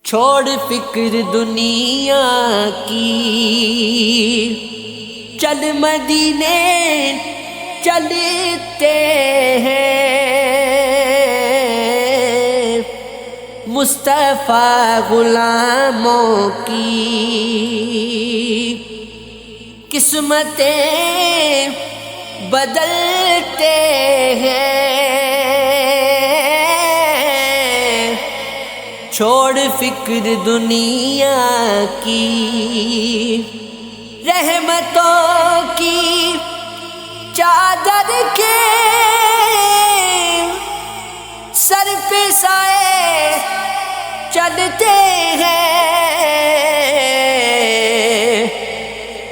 چھوڑ فکر دنیا کی، چل مدینے چلتے ہیں، مصطفیٰ غلاموں کی قسمتیں بدلتے ہیں۔ چھوڑ فکر دنیا کی، رحمتوں کی چادر کے سر پہ سائے چلتے ہیں،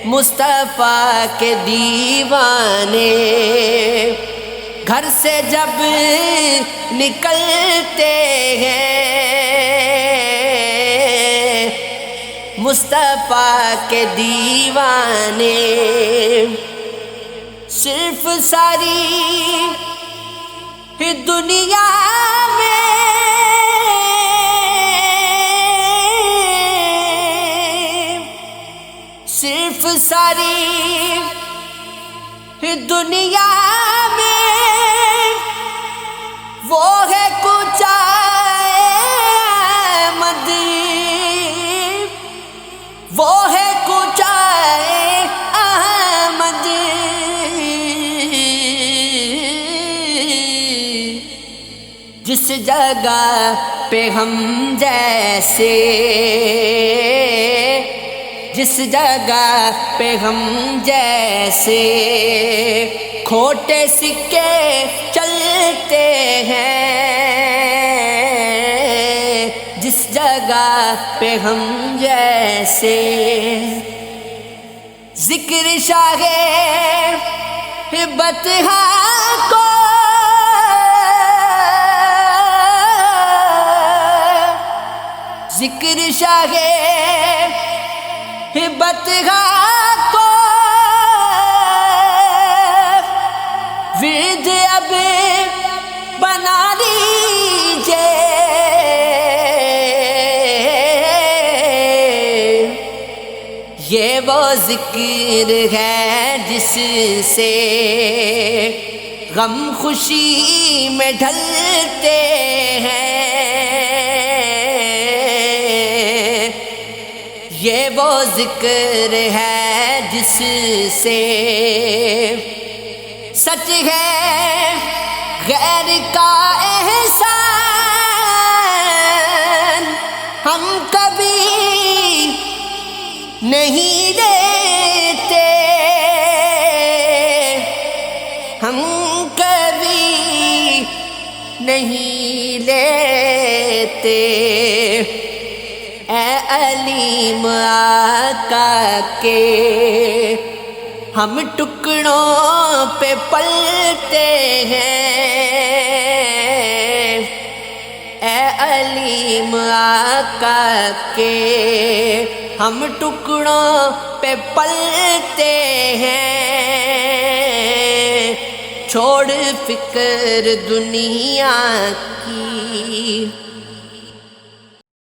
مصطفیٰ کے دیوانے گھر سے جب نکلتے ہیں، مصطفیٰ کے دیوانے صرف ساری دنیا میں صرف ساری دنیا میں وہ ہے کچھ احمد، وہ ہے کچھ احمد، جس جگہ پہ ہم جیسے، جس جگہ پہ ہم جیسے کھوٹے سکے چلتے ہیں، جس جگہ پہ ہم جیسے ذکر شاہ بطحا کو ذکر شاہ بطحا کو ورد اب بنا لیجئے، یہ وہ ذکر ہے جس سے غم خوشی میں ڈھلتے ہیں، یہ وہ ذکر ہے جس سے سچ ہے غیر کا احسان ہم کبھی نہیں دیتے، ہم کبھی نہیں لیتے، اے علیم آقا کے ہم ٹکڑوں پہ پلتے ہیں، اے علیم آقا کے ہم ٹکڑوں پہ پلتے ہیں، چھوڑ فکر دنیا کی۔